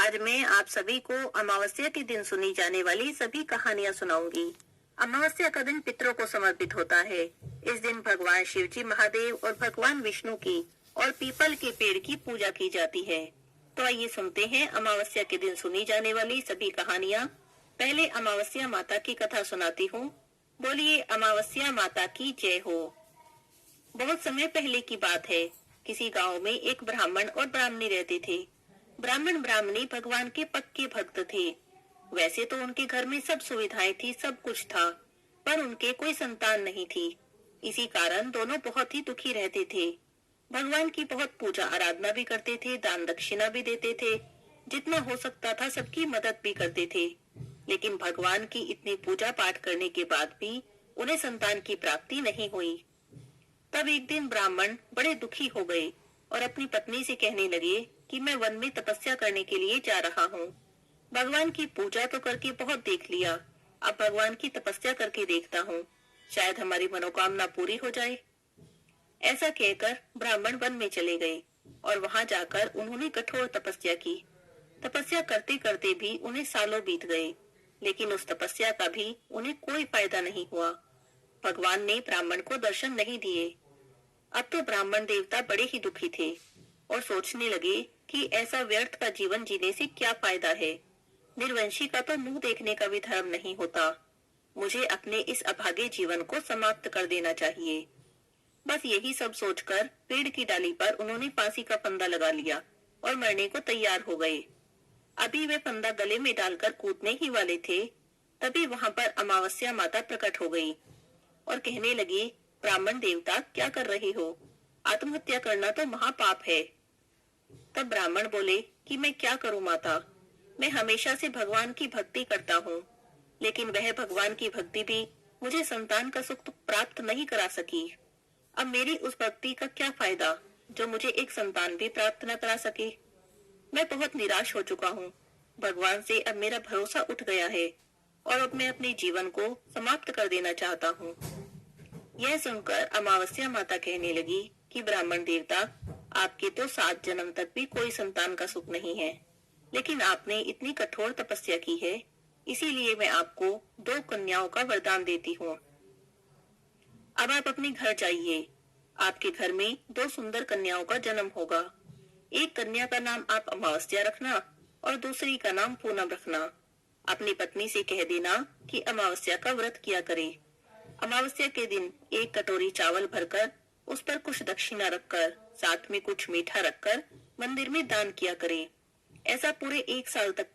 आज मैं आप सभी को अमावस्या के दिन सुनी जाने वाली सभी कहानियां सुनाऊंगी। अमावस्या का दिन पितरों को समर्पित होता है। इस दिन भगवान शिव जी, महादेव और भगवान विष्णु की और पीपल के पेड़ की पूजा की जाती है। तो आइए सुनते हैं अमावस्या के दिन सुनी जाने वाली सभी कहानियां। पहले अमावस्या माता की कथा सुनाती हूँ। बोलिए अमावस्या माता की जय हो। बहुत समय पहले की बात है। किसी गांव में एक ब्राह्मण और ब्राह्मणी रहते थे। ब्राह्मण ब्राह्मणी भगवान के पक्के भक्त थे। वैसे तो उनके घर में सब सुविधाएं थी, सब कुछ था, पर उनके कोई संतान नहीं थी। इसी कारण दोनों बहुत ही दुखी रहते थे। भगवान की बहुत पूजा आराधना भी करते थे, दान दक्षिणा भी देते थे, जितना हो सकता था सबकी मदद भी करते थे। लेकिन भगवान की इतनी पूजा पाठ करने के बाद भी उन्हें संतान की प्राप्ति नहीं हुई। तब एक दिन ब्राह्मण बड़े दुखी हो गए और अपनी पत्नी से कहने लगे कि मैं वन में तपस्या करने के लिए जा रहा हूँ। भगवान की पूजा तो करके बहुत देख लिया, अब भगवान की तपस्या करके देखता हूँ, शायद हमारी मनोकामना पूरी हो जाए। ऐसा कहकर ब्राह्मण वन में चले गए और वहां जाकर उन्होंने कठोर तपस्या की। तपस्या करते करते भी उन्हें सालों बीत गए, लेकिन उस तपस्या का भी उन्हें कोई फायदा नहीं हुआ। भगवान ने ब्राह्मण को दर्शन नहीं दिए। अब तो ब्राह्मण देवता बड़े ही दुखी थे और सोचने लगे कि ऐसा व्यर्थ का जीवन जीने से क्या फायदा है। निर्वंशी का तो मुंह देखने का भी धर्म नहीं होता। मुझे अपने इस अभागे जीवन को समाप्त कर देना चाहिए। बस यही सब सोचकर पेड़ की डाली पर उन्होंने फांसी का फंदा लगा लिया और मरने को तैयार हो गए। अभी वे फंदा गले में डालकर कूदने ही वाले थे, तभी वहां पर अमावस्या माता प्रकट हो गई और कहने लगी, ब्राह्मण देवता क्या कर रहे हो? आत्महत्या करना तो महापाप है। तब ब्राह्मण बोले कि मैं क्या करूं माता, मैं हमेशा से भगवान की भक्ति करता हूँ, लेकिन वह भगवान की भक्ति भी मुझे संतान का सुख तो प्राप्त नहीं करा सकी। अब मेरी उस भक्ति का क्या फायदा जो मुझे एक संतान भी प्राप्त न करा सके। मैं बहुत निराश हो चुका हूँ। भगवान से अब मेरा भरोसा उठ गया है और अब मैं अपने जीवन को समाप्त कर देना चाहता हूँ। यह सुनकर अमावस्या माता कहने लगी कि ब्राह्मण देवता, आपके तो 7 जन्म तक भी कोई संतान का सुख नहीं है, लेकिन आपने इतनी कठोर तपस्या की है, इसीलिए मैं आपको 2 कन्याओं का वरदान देती हूँ। अब आप अपने घर जाइए। आपके घर में 2 सुंदर कन्याओं का जन्म होगा। एक कन्या का नाम आप अमावस्या रखना और दूसरी का नाम पूनम रखना। अपनी पत्नी से कह देना कि अमावस्या का व्रत किया करे। अमावस्या के दिन 1 कटोरी चावल भरकर उस पर कुछ दक्षिणा रखकर, साथ में कुछ मीठा रखकर मंदिर में दान किया करे। ऐसा पूरे 1 साल तक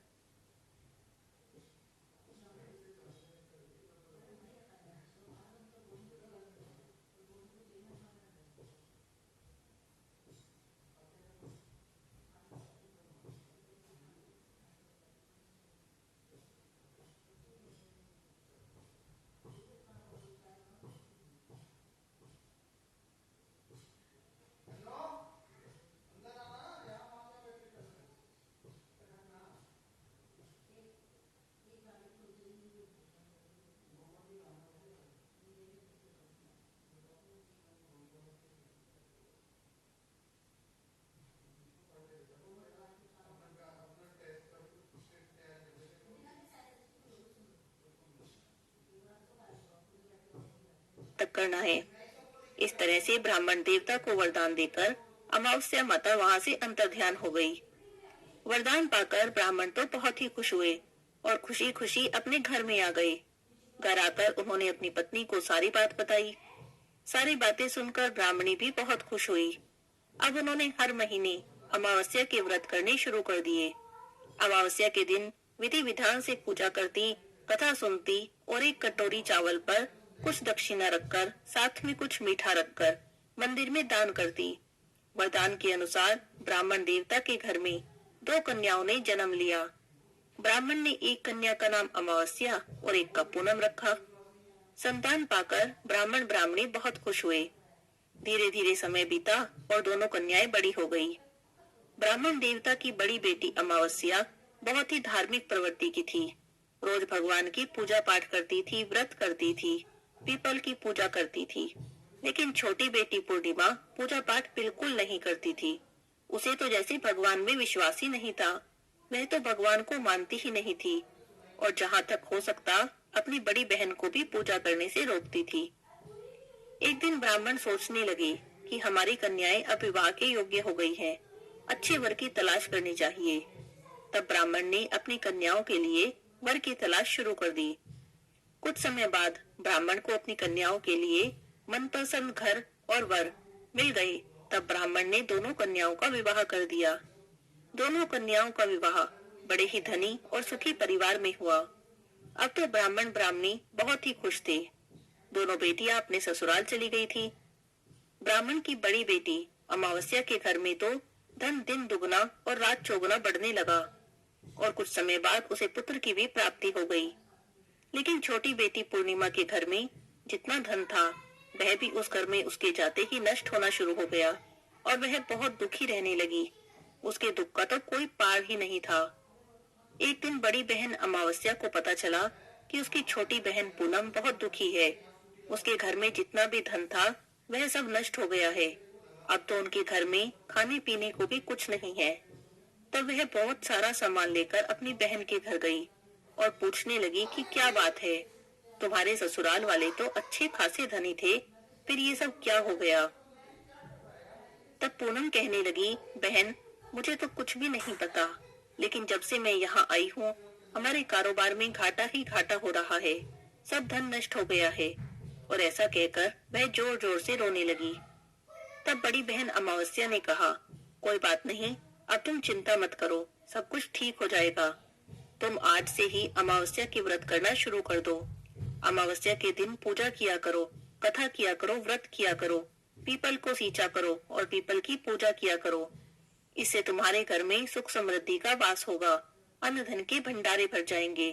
तक करना है। इस तरह से ब्राह्मण देवता को वरदान देकर अमावस्या माता वहां से अंतर्ध्यान हो गई। वरदान पाकर ब्राह्मण तो बहुत ही खुश हुए और खुशी खुशी अपने घर में आ गए। घर आकर उन्होंने अपनी पत्नी को सारी बात बताई। सारी बातें सुनकर ब्राह्मणी भी बहुत खुश हुई। अब उन्होंने हर महीने अमावस्या के व्रत करने शुरू कर दिए। अमावस्या के दिन विधि विधान से पूजा करती, कथा सुनती और 1 कटोरी चावल पर कुछ दक्षिणा रखकर, साथ में कुछ मीठा रखकर मंदिर में दान करती। वरदान के अनुसार ब्राह्मण देवता के घर में 2 कन्याओं ने जन्म लिया। ब्राह्मण ने एक कन्या का नाम अमावस्या और एक का पूनम रखा। संतान पाकर ब्राह्मण ब्राह्मणी बहुत खुश हुए। धीरे धीरे समय बीता और दोनों कन्याएं बड़ी हो गई। ब्राह्मण देवता की बड़ी बेटी अमावस्या बहुत ही धार्मिक प्रवृत्ति की थी। रोज भगवान की पूजा पाठ करती थी, व्रत करती थी, पीपल की पूजा करती थी। लेकिन छोटी बेटी पूर्णिमा पूजा पाठ बिल्कुल नहीं करती थी। उसे तो जैसे भगवान में विश्वास ही नहीं था। वह तो भगवान को मानती ही नहीं थी और जहाँ तक हो सकता अपनी बड़ी बहन को भी पूजा करने से रोकती थी। एक दिन ब्राह्मण सोचने लगे कि हमारी कन्याएं अब विवाह के योग्य हो गई हैं, अच्छे वर की तलाश करनी चाहिए। तब ब्राह्मण ने अपनी कन्याओं के लिए वर की तलाश शुरू कर दी। कुछ समय बाद ब्राह्मण को अपनी कन्याओं के लिए मनपसंद घर और वर मिल गए। तब ब्राह्मण ने दोनों कन्याओं का विवाह कर दिया। दोनों कन्याओं का विवाह बड़े ही धनी और सुखी परिवार में हुआ। अब तो ब्राह्मण ब्राह्मणी बहुत ही खुश थे। दोनों बेटियां अपने ससुराल चली गई थी। ब्राह्मण की बड़ी बेटी अमावस्या के घर में तो धन दिन दुगना और रात चौगुना बढ़ने लगा और कुछ समय बाद उसे पुत्र की भी प्राप्ति हो गई। लेकिन छोटी बेटी पूर्णिमा के घर में जितना धन था वह भी उस घर में उसके जाते ही नष्ट होना शुरू हो गया और वह बहुत दुखी रहने लगी। उसके दुख का तो कोई पार ही नहीं था। एक दिन बड़ी बहन अमावस्या को पता चला कि उसकी छोटी बहन पूनम बहुत दुखी है। उसके घर में जितना भी धन था वह सब नष्ट हो गया है। अब तो उनके घर में खाने पीने को भी कुछ नहीं है। तब वह बहुत सारा सामान लेकर अपनी बहन के घर गई और पूछने लगी कि क्या बात है, तुम्हारे ससुराल वाले तो अच्छे खासे धनी थे, फिर ये सब क्या हो गया। तब पूनम कहने लगी, बहन मुझे तो कुछ भी नहीं पता, लेकिन जब से मैं यहाँ आई हूँ हमारे कारोबार में घाटा ही घाटा हो रहा है, सब धन नष्ट हो गया है। और ऐसा कहकर वह जोर जोर से रोने लगी। तब बड़ी बहन अमावस्या ने कहा, कोई बात नहीं, अब तुम चिंता मत करो, सब कुछ ठीक हो जाएगा। तुम आज से ही अमावस्या की व्रत करना शुरू कर दो। अमावस्या के दिन पूजा किया करो, कथा किया करो, व्रत किया करो, पीपल को सींचा करो और पीपल की पूजा किया करो। इससे तुम्हारे घर में सुख समृद्धि का वास होगा, अन्न धन के भंडारे भर जाएंगे।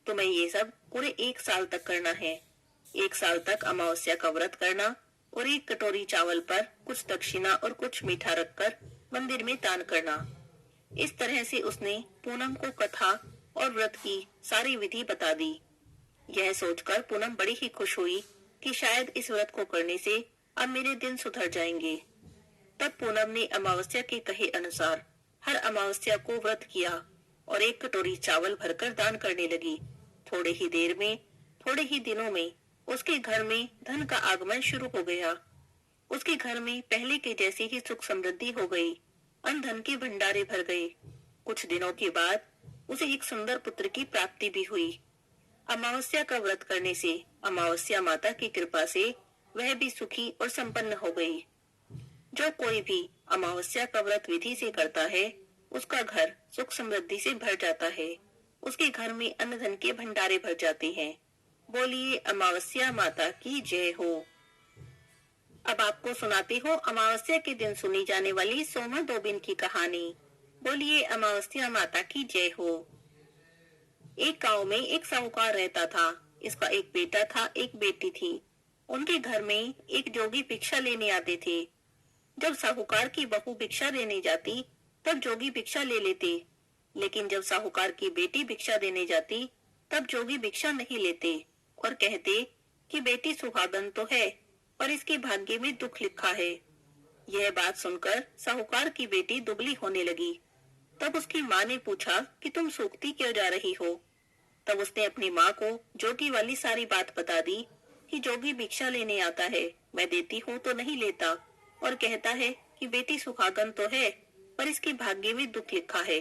तुम्हें ये सब पूरे 1 साल तक करना है। 1 साल तक अमावस्या का व्रत करना और 1 कटोरी चावल पर कुछ दक्षिणा और कुछ मीठा रखकर मंदिर में दान करना। इस तरह से उसने पूनम को कथा और व्रत की सारी विधि बता दी। यह सोचकर पूनम बड़ी ही खुश हुई कि शायद इस व्रत को करने से अब मेरे दिन सुधर जाएंगे। तब पूनम ने अमावस्या के कहे अनुसार हर अमावस्या को व्रत किया और 1 कटोरी चावल भरकर दान करने लगी। थोड़े ही देर में, थोड़े ही दिनों में उसके घर में धन का आगमन शुरू हो गया। उसके घर में पहले के जैसी ही सुख समृद्धि हो गई, अन्न धन के भंडारे भर गए। कुछ दिनों के बाद उसे एक सुंदर पुत्र की प्राप्ति भी हुई। अमावस्या का व्रत करने से अमावस्या माता की कृपा से वह भी सुखी और संपन्न हो गई। जो कोई भी अमावस्या का व्रत विधि से करता है उसका घर सुख समृद्धि से भर जाता है, उसके घर में अन्न धन के भंडारे भर जाते हैं। बोलिए अमावस्या माता की जय हो। अब आपको सुनाती हूँ अमावस्या के दिन सुनी जाने वाली सोमा दोबिन की कहानी। बोलिए अमावस्या माता की जय हो। एक गांव में एक साहूकार रहता था। इसका एक बेटा था, एक बेटी थी। उनके घर में एक जोगी भिक्षा लेने आते थे। जब साहूकार की बहू भिक्षा लेने जाती तब जोगी भिक्षा ले लेते, लेकिन जब साहूकार की बेटी भिक्षा देने जाती तब जोगी भिक्षा नहीं लेते और कहते कि बेटी सुहागन तो है पर इसके भाग्य में दुख लिखा है। यह बात सुनकर साहूकार की बेटी दुबली होने लगी। तब उसकी माँ ने पूछा कि तुम सूखती क्यों जा रही हो। तब उसने अपनी माँ को जोगी वाली सारी बात बता दी कि जोगी भिक्षा लेने आता है, मैं देती हूँ तो नहीं लेता और कहता है कि बेटी सुहागन तो है पर इसके भाग्य में दुख लिखा है।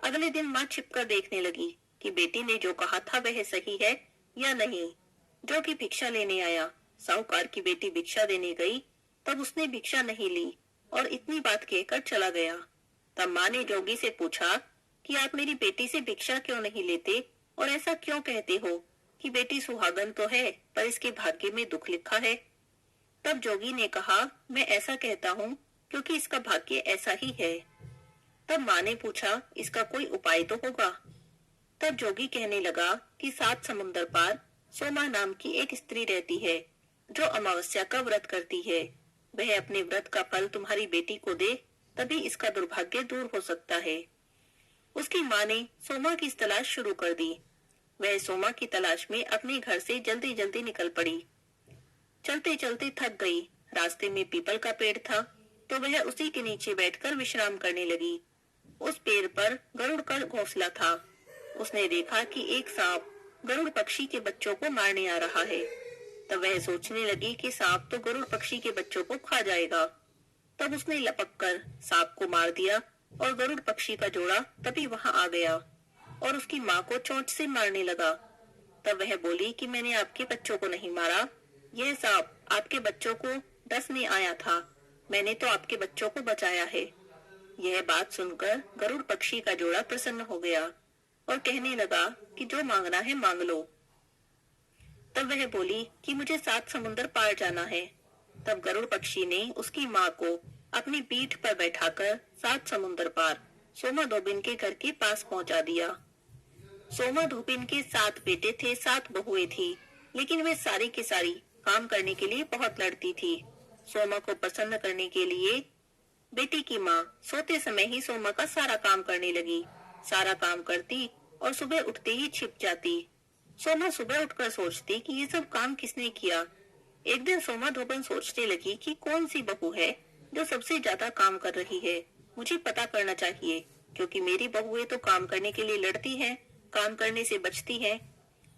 अगले दिन माँ छिपकर देखने लगी कि बेटी ने जो कहा था वह सही है या नहीं। जोगी भिक्षा लेने आया, साहूकार की बेटी भिक्षा देने गई, तब उसने भिक्षा नहीं ली और इतनी बात कहकर चला गया। तब माँ ने जोगी से पूछा कि आप मेरी बेटी से भिक्षा क्यों नहीं लेते और ऐसा क्यों कहते हो कि बेटी सुहागन तो है पर इसके भाग्य में दुख लिखा है। तब जोगी ने कहा, मैं ऐसा कहता हूँ क्योंकि इसका भाग्य ऐसा ही है। तब माँ ने पूछा, इसका कोई उपाय तो होगा। तब जोगी कहने लगा कि 7 समुंदर पार सोमा नाम की एक स्त्री रहती है जो अमावस्या का व्रत करती है। वह अपने व्रत का फल तुम्हारी बेटी को दे, तभी इसका दुर्भाग्य दूर हो सकता है। उसकी माँ ने सोमा की तलाश शुरू कर दी। वह सोमा की तलाश में अपने घर से जल्दी जल्दी निकल पड़ी। चलते चलते थक गई। रास्ते में पीपल का पेड़ था तो वह उसी के नीचे बैठकर विश्राम करने लगी। उस पेड़ पर गरुड़ का घोंसला था। उसने देखा कि एक सांप गरुड़ पक्षी के बच्चों को मारने आ रहा है। तब वह सोचने लगी कि सांप तो गरुड़ पक्षी के बच्चों को खा जाएगा। तब उसने लपककर सांप को मार दिया और गरुड़ पक्षी का जोड़ा तभी वहां आ गया और उसकी माँ को चोंच से मारने लगा। तब वह बोली कि मैंने आपके बच्चों को नहीं मारा, यह सांप आपके बच्चों को डसने आया था, मैंने तो आपके बच्चों को बचाया है। यह बात सुनकर गरुड़ पक्षी का जोड़ा प्रसन्न हो गया और कहने लगा कि जो मांगना है मांग लो। तब वह बोली कि मुझे 7 समुंदर पार जाना है। तब गरुड़ पक्षी ने उसकी माँ को अपनी पीठ पर बैठाकर 7 समुंदर पार सोमा धोबिन के घर के पास पहुंचा दिया। सोमा धोबिन के 7 बेटे थे, 7 बहुएं थी, लेकिन वे सारी की सारी काम करने के लिए बहुत लड़ती थी। सोमा को प्रसन्न करने के लिए बेटी की माँ सोते समय ही सोमा का सारा काम करने लगी। सारा काम करती और सुबह उठते ही छिप जाती। सोमा सुबह उठकर सोचती कि ये सब काम किसने किया। एक दिन सोमा धोबन सोचने लगी कि कौन सी बहू है जो सबसे ज्यादा काम कर रही है, मुझे पता करना चाहिए, क्योंकि मेरी बहुएं तो काम करने के लिए लड़ती हैं, काम करने से बचती हैं।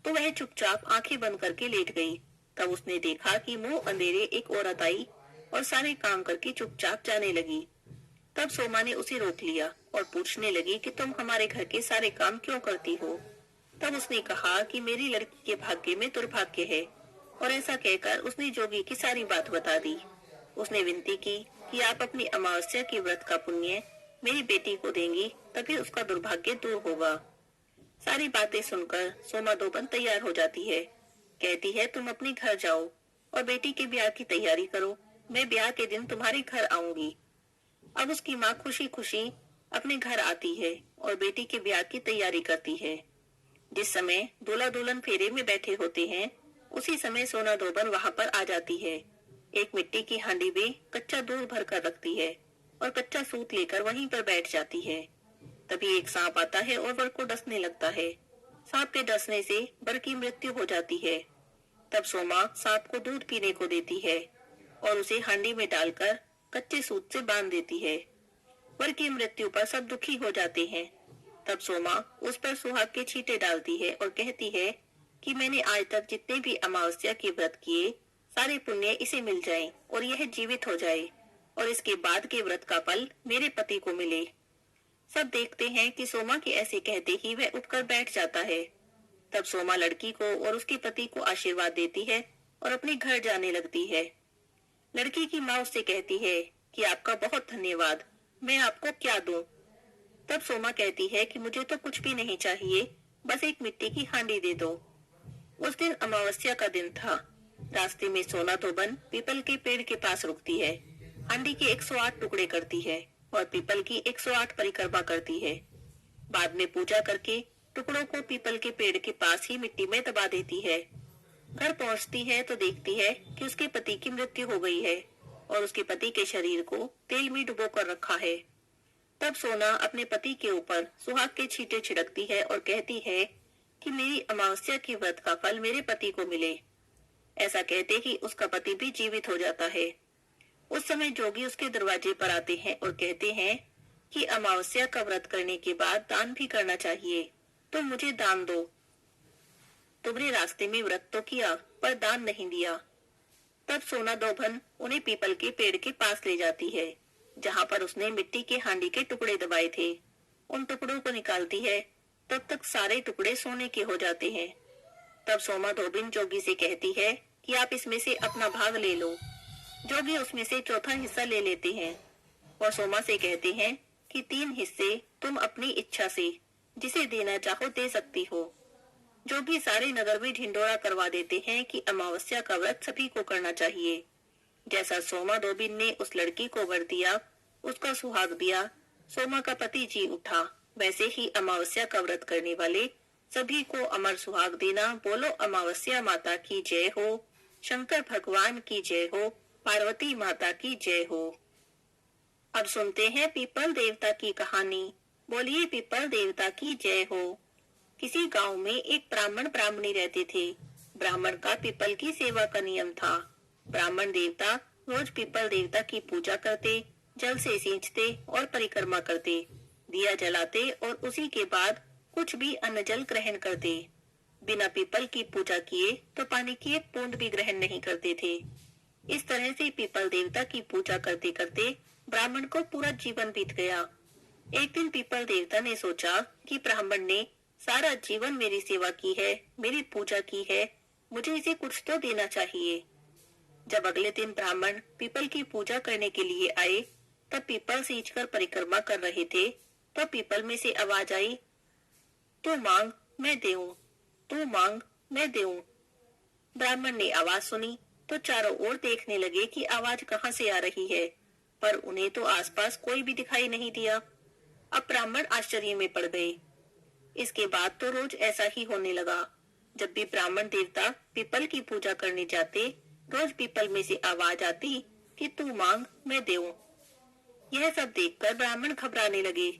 तो वह चुपचाप आंखें बंद करके लेट गई। तब उसने देखा कि मुंह अंधेरे एक औरत आई और सारे काम करके चुपचाप जाने लगी। तब सोमा ने उसे रोक लिया और पूछने लगी कि तुम हमारे घर के सारे काम क्यों करती हो। तब उसने कहा कि मेरी लड़की के भाग्य में दुर्भाग्य है, और ऐसा कहकर उसने जोगी की सारी बात बता दी। उसने विनती की कि आप अपनी अमावस्या के व्रत का पुण्य मेरी बेटी को देंगी, तभी उसका दुर्भाग्य दूर होगा। सारी बातें सुनकर सोमा धोबन तैयार हो जाती है। कहती है तुम अपने घर जाओ और बेटी के ब्याह की तैयारी करो, मैं ब्याह के दिन तुम्हारे घर आऊंगी। अब उसकी माँ खुशी खुशी अपने घर आती है और बेटी के ब्याह की तैयारी करती है। जिस समय दूल्हा दुल्हन फेरे में बैठे होते हैं, उसी समय सोना धोबन वहां पर आ जाती है। एक मिट्टी की हांडी में कच्चा दूध भर कर रखती है और कच्चा सूत लेकर वहीं पर बैठ जाती है। तभी एक सांप आता है और वर को डसने लगता है। सांप के डसने से वर की मृत्यु हो जाती है। तब सोमा सांप को दूध पीने को देती है और उसे हांडी में डालकर कच्चे सूत से बांध देती है। वर की मृत्यु पर सब दुखी हो जाते हैं। तब सोमा उस पर सुहाग के छींटे डालती है और कहती है कि मैंने आज तक जितने भी अमावस्या के व्रत किए, सारे पुण्य इसे मिल जाएं और यह जीवित हो जाए और इसके बाद के व्रत का फल मेरे पति को मिले। सब देखते हैं कि सोमा के ऐसे कहते ही वह उठकर बैठ जाता है। तब सोमा लड़की को और उसके पति को आशीर्वाद देती है और अपने घर जाने लगती है। लड़की की माँ उससे कहती है कि आपका बहुत धन्यवाद, मैं आपको क्या दूं? तब सोमा कहती है कि मुझे तो कुछ भी नहीं चाहिए, बस एक मिट्टी की हांडी दे दो। उस दिन अमावस्या का दिन था। रास्ते में सोना धोबन पीपल के पेड़ के पास रुकती है। हांडी के 108 टुकड़े करती है और पीपल की 108 परिक्रमा करती है। बाद में पूजा करके टुकड़ों को पीपल के पेड़ के पास ही मिट्टी में दबा देती है। घर पहुंचती है तो देखती है कि उसके पति की मृत्यु हो गई है और उसके पति के शरीर को तेल में डुबो कर रखा है। तब सोना अपने पति के ऊपर सुहाग के छींटे छिड़कती है और कहती है कि मेरी अमावस्या के व्रत का फल मेरे पति को मिले। ऐसा कहते ही उसका पति भी जीवित हो जाता है। उस समय जोगी उसके दरवाजे पर आते हैं और कहते हैं कि अमावस्या का व्रत करने के बाद दान भी करना चाहिए, तुम मुझे दान दो। तुमने रास्ते में व्रत तो किया पर दान नहीं दिया। तब सोना धोबन उन्हें पीपल के पेड़ के पास ले जाती है, जहाँ पर उसने मिट्टी के हांडी के टुकड़े दबाए थे। उन टुकड़ों को निकालती है, तब तक सारे टुकड़े सोने के हो जाते हैं। तब सोमा धोबिन जोगी से कहती है कि आप इसमें से अपना भाग ले लो। जोगी उसमें से चौथा हिस्सा ले लेते हैं और सोमा से कहते हैं कि 3 हिस्से तुम अपनी इच्छा से जिसे देना चाहो दे सकती हो। जोगी सारे नगर में ढिंडोरा करवा देते हैं कि अमावस्या का व्रत सभी को करना चाहिए। जैसा सोमा धोबिन ने उस लड़की को वर दिया, उसका सुहाग दिया, सोमा का पति जी उठा, वैसे ही अमावस्या का व्रत करने वाले सभी को अमर सुहाग देना। बोलो अमावस्या माता की जय हो, शंकर भगवान की जय हो, पार्वती माता की जय हो। अब सुनते हैं पीपल देवता की कहानी। बोलिए पीपल देवता की जय हो। किसी गांव में एक ब्राह्मण ब्राह्मणी रहते थे। ब्राह्मण का पीपल की सेवा का नियम था। ब्राह्मण देवता रोज पीपल देवता की पूजा करते, जल से सींचते और परिक्रमा करते। दिया जलाते और उसी के बाद कुछ भी अन्न जल ग्रहण करते। बिना पीपल की पूजा किए तो पानी की एक बूंद भी ग्रहण नहीं करते थे। इस तरह से पीपल देवता की पूजा करते करते ब्राह्मण को पूरा जीवन बीत गया। एक दिन पीपल देवता ने सोचा कि ब्राह्मण ने सारा जीवन मेरी सेवा की है, मेरी पूजा की है, मुझे इसे कुछ तो देना चाहिए। जब अगले दिन ब्राह्मण पीपल की पूजा करने के लिए आए, तब पीपल सींचकर परिक्रमा कर रहे थे, तो पीपल में से आवाज आई, तू मांग मैं देऊं, तू मांग मैं देऊं। ब्राह्मण ने आवाज सुनी तो चारों ओर देखने लगे कि आवाज कहां से आ रही है, पर उन्हें तो आसपास कोई भी दिखाई नहीं दिया। अब ब्राह्मण आश्चर्य में पड़ गए। इसके बाद तो रोज ऐसा ही होने लगा। जब भी ब्राह्मण देवता पीपल की पूजा करने जाते, रोज पीपल में से आवाज आती कि तू मांग मैं देऊं। यह सब देखकर ब्राह्मण घबराने लगे,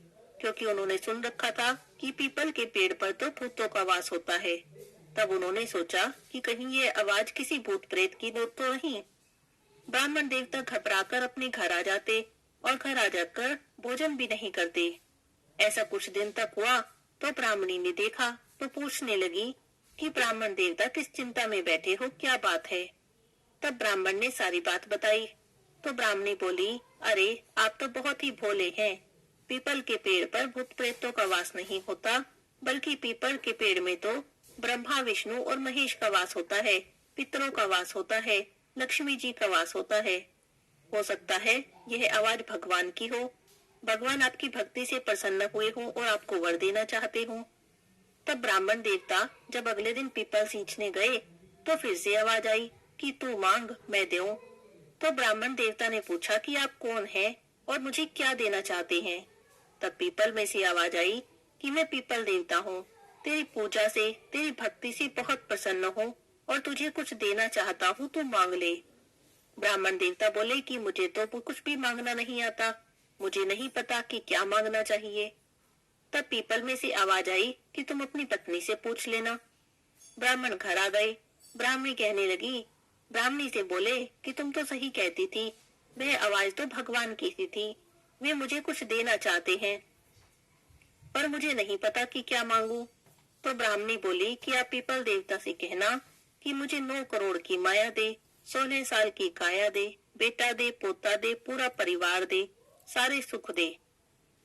क्योंकि उन्होंने सुन रखा था कि पीपल के पेड़ पर तो भूतों का वास होता है। तब उन्होंने सोचा कि कहीं ये आवाज किसी भूत प्रेत की तो नहीं। ब्राह्मण देवता घबराकर अपने घर आ जाते और घर आ जाकर भोजन भी नहीं करते। ऐसा कुछ दिन तक हुआ तो ब्राह्मणी ने देखा तो पूछने लगी कि ब्राह्मण देवता किस चिंता में बैठे हो, क्या बात है। तब ब्राह्मण ने सारी बात बताई तो ब्राह्मणी बोली, अरे आप तो बहुत ही भोले हैं। पीपल के पेड़ पर भूत प्रेतों का वास नहीं होता, बल्कि पीपल के पेड़ में तो ब्रह्मा विष्णु और महेश का वास होता है, पितरों का वास होता है, लक्ष्मी जी का वास होता है। हो सकता है यह आवाज भगवान की हो। भगवान आपकी भक्ति से प्रसन्न हुए हों और आपको वर देना चाहते हों। तब ब्राह्मण देवता जब अगले दिन पीपल सींचने गए तो फिर से आवाज आई कि तू मांग मैं दूं। तो ब्राह्मण देवता ने पूछा कि आप कौन हैं और मुझे क्या देना चाहते हैं। तब पीपल में से आवाज आई कि मैं पीपल देवता हूँ, तेरी पूजा से तेरी भक्ति से बहुत प्रसन्न हूँ और तुझे कुछ देना चाहता हूँ, तू मांग ले। ब्राह्मण देवता बोले कि मुझे तो कुछ भी मांगना नहीं आता, मुझे नहीं पता कि क्या मांगना चाहिए। तब पीपल में से आवाज आई कि तुम अपनी पत्नी से पूछ लेना। ब्राह्मण घर आ गए। ब्राह्मणी कहने लगी, ब्राह्मणी से बोले कि तुम तो सही कहती थी, वह आवाज तो भगवान की सी थी, वे मुझे कुछ देना चाहते हैं, पर मुझे नहीं पता कि क्या मांगू। तो ब्राह्मणी बोली कि आप पीपल देवता से कहना कि मुझे 9 करोड़ की माया दे, 16 साल की काया दे, बेटा दे, पोता दे, पूरा परिवार दे, सारे सुख दे।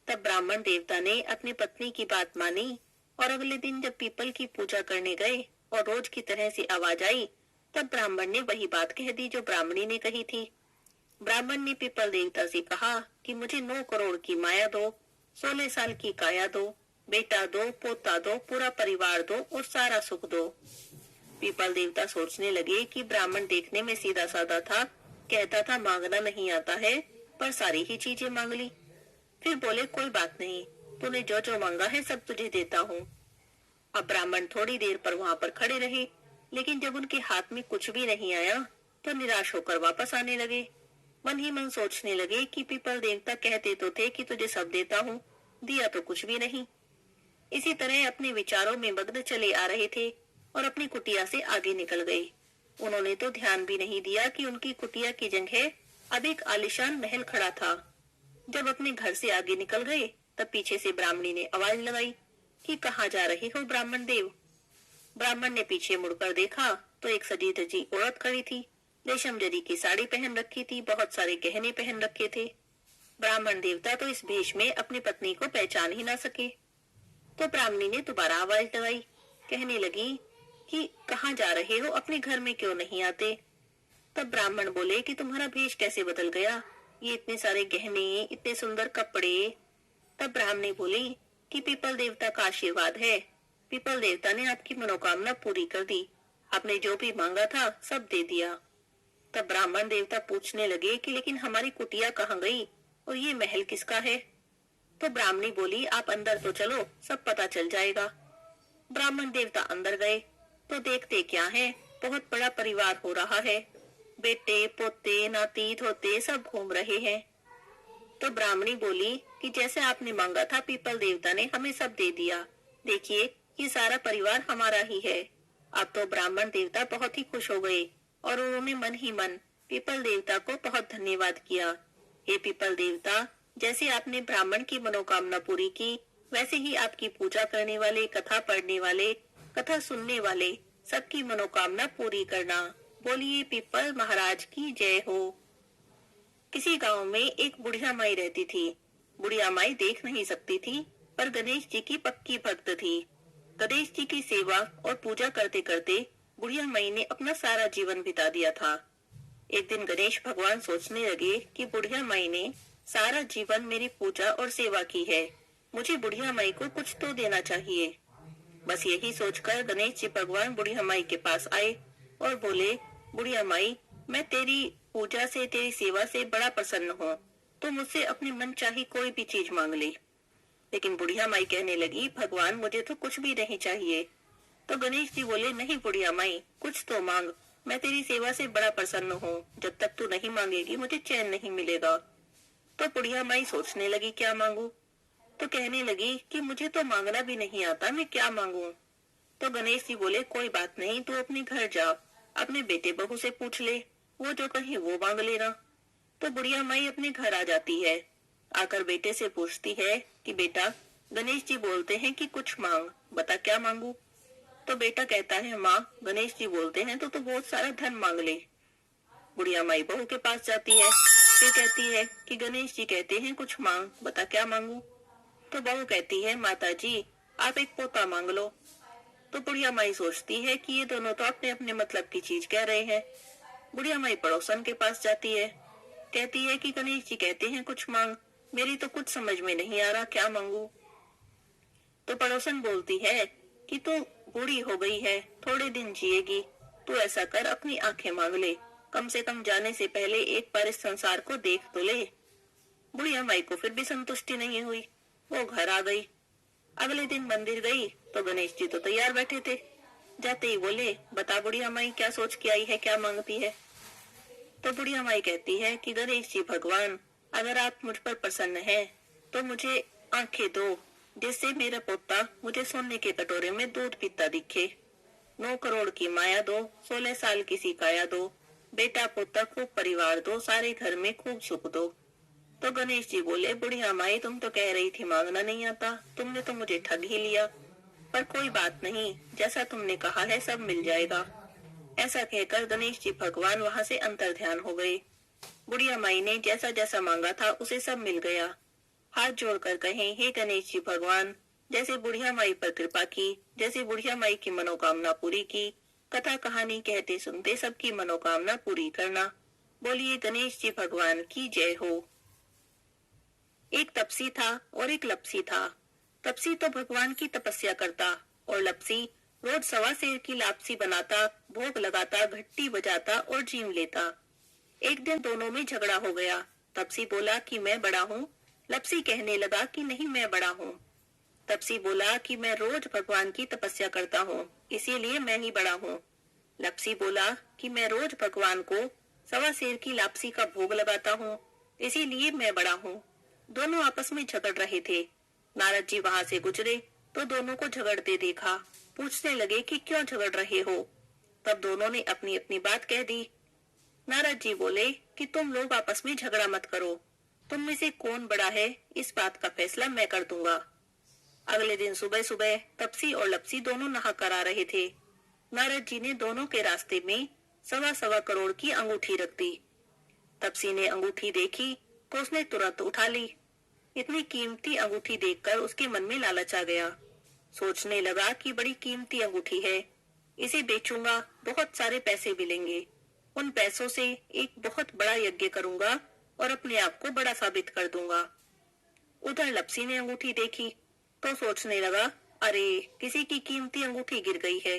तब ब्राह्मण देवता ने अपनी पत्नी की बात मानी और अगले दिन जब पीपल की पूजा करने गए और रोज की तरह से आवाज आई, तब ब्राह्मण ने वही बात कह दी जो ब्राह्मणी ने कही थी। ब्राह्मण ने पीपल देवता से कहा कि मुझे 9 करोड़ की माया दो, 16 साल की काया दो, बेटा दो, पोता दो, पूरा परिवार दो और सारा सुख दो। पीपल देवता सोचने लगे कि ब्राह्मण देखने में सीधा साधा था, कहता था मांगना नहीं आता है, पर सारी ही चीजें मांग ली। फिर बोले कोई बात नहीं, तूने जो जो मांगा है सब तुझे देता हूँ। अब ब्राह्मण थोड़ी देर पर वहाँ पर खड़े रहे, लेकिन जब उनके हाथ में कुछ भी नहीं आया तो निराश होकर वापस आने लगे। मन ही मन सोचने लगे कि पीपल देवता कहते तो थे कि तुझे सब देता हूँ, दिया तो कुछ भी नहीं। इसी तरह अपने विचारों में मग्न चले आ रहे थे और अपनी कुटिया से आगे निकल गए। उन्होंने तो ध्यान भी नहीं दिया कि उनकी कुटिया की जगह अब एक आलीशान महल खड़ा था। जब अपने घर से आगे निकल गए तब पीछे से ब्राह्मणी ने आवाज लगाई कि कहाँ जा रहे हो ब्राह्मण देव। ब्राह्मण ने पीछे मुड़कर देखा तो एक सजी धजी औरत खड़ी थी। रेशम जरी की साड़ी पहन रखी थी, बहुत सारे गहने पहन रखे थे। ब्राह्मण देवता तो इस भेष में अपनी पत्नी को पहचान ही ना सके। तो ब्राह्मणी ने दोबारा आवाज लगाई, कहने लगी कि कहाँ जा रहे हो, अपने घर में क्यों नहीं आते। तब ब्राह्मण बोले कि तुम्हारा भेष कैसे बदल गया, ये इतने सारे गहने, इतने सुंदर कपड़े। तब ब्राह्मणी बोली कि पीपल देवता का आशीर्वाद है, पीपल देवता ने आपकी मनोकामना पूरी कर दी, आपने जो भी मांगा था सब दे दिया। तब ब्राह्मण देवता पूछने लगे कि लेकिन हमारी कुटिया कहाँ गई और ये महल किसका है। तो ब्राह्मणी बोली आप अंदर तो चलो, सब पता चल जाएगा। ब्राह्मण देवता अंदर गए तो देखते क्या है, बहुत बड़ा परिवार हो रहा है, बेटे पोते नाती धोते सब घूम रहे हैं। तो ब्राह्मणी बोली कि जैसे आपने मांगा था पीपल देवता ने हमें सब दे दिया, देखिए ये सारा परिवार हमारा ही है। अब तो ब्राह्मण देवता बहुत ही खुश हो गए और उन्होंने मन ही मन पीपल देवता को बहुत धन्यवाद किया। हे पीपल देवता, जैसे आपने ब्राह्मण की मनोकामना पूरी की, वैसे ही आपकी पूजा करने वाले, कथा पढ़ने वाले, कथा सुनने वाले सबकी मनोकामना पूरी करना। बोलिए पीपल महाराज की जय हो। किसी गांव में एक बुढ़िया माई रहती थी। बुढ़िया माई देख नहीं सकती थी, पर गणेश जी की पक्की भक्त थी। गणेश जी की सेवा और पूजा करते करते बुढ़िया माई ने अपना सारा जीवन बिता दिया था। एक दिन गणेश भगवान सोचने लगे कि बुढ़िया माई ने सारा जीवन मेरी पूजा और सेवा की है, मुझे बुढ़िया माई को कुछ तो देना चाहिए। बस यही सोचकर गणेश जी भगवान बुढ़िया माई के पास आए और बोले, बुढ़िया माई, मैं तेरी पूजा से, तेरी सेवा से बड़ा प्रसन्न हूँ, तो मुझसे अपनी मन चाही कोई भी चीज मांग ले। लेकिन बुढ़िया माई कहने लगी, भगवान मुझे तो कुछ भी नहीं चाहिए। तो गणेश जी बोले, नहीं बुढ़िया माई, कुछ तो मांग, मैं तेरी सेवा से बड़ा प्रसन्न हूँ, जब तक तू नहीं मांगेगी मुझे चैन नहीं मिलेगा। तो बुढ़िया माई सोचने लगी क्या मांगू, तो कहने लगी कि मुझे तो मांगना भी नहीं आता, मैं क्या मांगू। तो गणेश जी बोले, कोई बात नहीं, तू अपने घर जा, अपने बेटे बहू से पूछ ले, वो जो कहे वो मांग लेना। तो बुढ़िया माई अपने घर आ जाती है। आकर बेटे से पूछती है कि बेटा, गणेश जी बोलते हैं कि कुछ मांग, बता क्या मांगू। तो बेटा कहता है, माँ गणेश जी बोलते हैं तो बहुत सारा धन मांग ले। बुढ़िया माई बहू के पास जाती है, फिर कहती है कि गणेश जी कहते हैं कुछ मांग, बता क्या मांगू। तो बहू कहती है, माता जी आप एक पोता मांग लो। तो बुढ़िया माई सोचती है कि ये दोनों तो अपने अपने मतलब की चीज कह रहे हैं। बुढ़िया माई पड़ोसन के पास जाती है, कहती है कि गणेश जी कहते हैं कुछ मांग, मेरी तो कुछ समझ में नहीं आ रहा, क्या मांगू। तो पड़ोसन बोलती है कि तू बूढ़ी हो गई है, थोड़े दिन जिएगी, तू ऐसा कर अपनी आंखें मांग ले, कम से कम जाने से पहले एक बार इस संसार को देख तो ले। बुढ़िया माई को फिर भी संतुष्टि नहीं हुई, वो घर आ गई। अगले दिन मंदिर गई तो गणेश जी तो तैयार बैठे थे। जाते ही बोले, बता बुढ़िया माई क्या सोच के आई है, क्या मांगती है। तो बुढ़िया माई कहती है कि गणेश जी भगवान, अगर आप मुझ पर प्रसन्न हैं तो मुझे आंखें दो, जिससे मेरा पोता मुझे सोने के कटोरे में दूध पीता दिखे। 9 करोड़ की माया दो, 16 साल की सिकाया दो, बेटा पोता खूब परिवार दो, सारे घर में खूब सुख दो। तो गणेश जी बोले, बुढ़िया माई तुम तो कह रही थी मांगना नहीं आता, तुमने तो मुझे ठग ही लिया, पर कोई बात नहीं, जैसा तुमने कहा है सब मिल जाएगा। ऐसा कहकर गणेश जी भगवान वहां से अंतर ध्यान हो गए। बुढ़िया माई ने जैसा जैसा मांगा था उसे सब मिल गया। हाथ जोड़कर कहें, हे गणेश जी भगवान, जैसे बुढ़िया माई पर कृपा की, जैसे बुढ़िया माई की मनोकामना पूरी की, कथा कहानी कहते सुनते सबकी मनोकामना पूरी करना। बोलिए गणेश जी भगवान की जय हो। एक तपसी था और एक लपसी था। तपसी तो भगवान की तपस्या करता और लपसी रोज 1.25 सेर की लापसी बनाता, भोग लगाता, घंटी बजाता और जीम लेता। एक दिन दोनों में झगड़ा हो गया। तपसी बोला कि मैं बड़ा हूँ, लपसी कहने लगा कि नहीं मैं बड़ा हूँ। तपसी बोला कि मैं रोज भगवान की तपस्या करता हूँ, इसीलिए मैं ही बड़ा हूँ। लपसी बोला कि मैं रोज भगवान को 1.25 सेर की लापसी का भोग लगाता हूँ, इसीलिए मैं बड़ा हूँ। दोनों आपस में झगड़ रहे थे। नारद जी वहां से गुजरे तो दोनों को झगड़ते देखा। पूछने लगे कि क्यों झगड़ रहे हो। तब दोनों ने अपनी अपनी बात कह दी। नारद जी बोले कि तुम लोग आपस में झगड़ा मत करो, तुम में से कौन बड़ा है इस बात का फैसला मैं कर दूंगा। अगले दिन सुबह सुबह तपसी और लपसी दोनों नहा कर आ रहे थे। नारद जी ने दोनों के रास्ते में 1.25 करोड़ की अंगूठी रख दी। तपसी ने अंगूठी देखी तो उसने तुरंत उठा ली। इतनी कीमती अंगूठी देखकर उसके मन में लालच आ गया। सोचने लगा कि बड़ी कीमती अंगूठी है, इसे बेचूंगा, बहुत सारे पैसे मिलेंगे, उन पैसों से एक बहुत बड़ा यज्ञ करूंगा और अपने आप को बड़ा साबित कर दूंगा। उधर लपसी ने अंगूठी देखी तो सोचने लगा, अरे किसी की कीमती अंगूठी गिर गई है,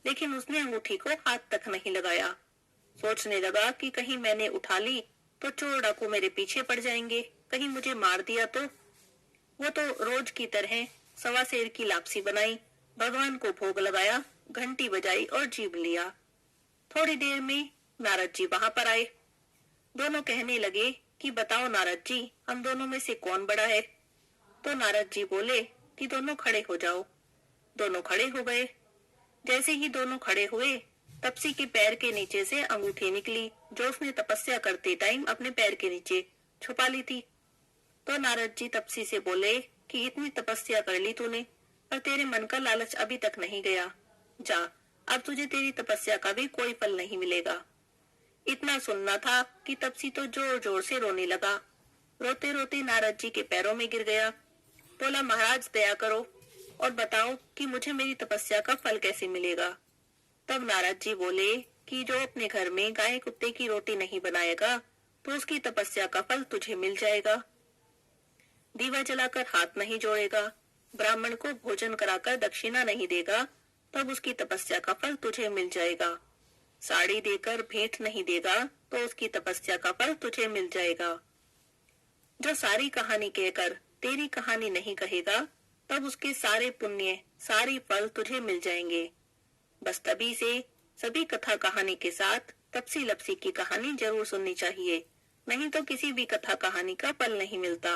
लेकिन उसने अंगूठी को हाथ तक नहीं लगाया। सोचने लगा कि कहीं मैंने उठा ली तो चोर डाकू मेरे पीछे पड़ जाएंगे, कहीं मुझे मार दिया तो। वो तो रोज की तरह 1.25 सेर की लापसी बनाई, भगवान को भोग लगाया, घंटी बजाई और जीभ लिया। थोड़ी देर में नारद जी वहां पर आए। दोनों कहने लगे कि बताओ नारद जी, हम दोनों में से कौन बड़ा है। तो नारद जी बोले कि दोनों खड़े हो जाओ। दोनों खड़े हो गए। जैसे ही दोनों खड़े हुए, तपसी के पैर के नीचे से अंगूठी निकली, जो उसने तपस्या करते टाइम अपने पैर के नीचे छुपा ली थी। तो नारद जी तपसी से बोले कि इतनी तपस्या कर ली तूने, पर तेरे मन का लालच अभी तक नहीं गया। जा, अब तुझे तेरी तपस्या का भी कोई फल नहीं मिलेगा। इतना सुनना था कि तपसी तो जोर जोर से रोने लगा। रोते रोते नारद जी के पैरों में गिर गया। बोला, महाराज दया करो और बताओ कि मुझे मेरी तपस्या का फल कैसे मिलेगा। तब नारद जी बोले कि जो अपने घर में गाय कुत्ते की रोटी नहीं बनाएगा तो उसकी तपस्या का फल तुझे मिल जाएगा। दीवा जलाकर हाथ नहीं जोड़ेगा, ब्राह्मण को भोजन कराकर दक्षिणा नहीं देगा, तब उसकी तपस्या का फल तुझे मिल जाएगा। साड़ी देकर भेंट नहीं देगा तो उसकी तपस्या का फल तुझे मिल जाएगा। जो सारी कहानी कहकर तेरी कहानी नहीं कहेगा, तब उसके सारे पुण्य सारी फल तुझे मिल जाएंगे। बस तभी से सभी कथा कहानी के साथ तपसी लपसी की कहानी जरूर सुननी चाहिए, नहीं तो किसी भी कथा कहानी का फल नहीं मिलता।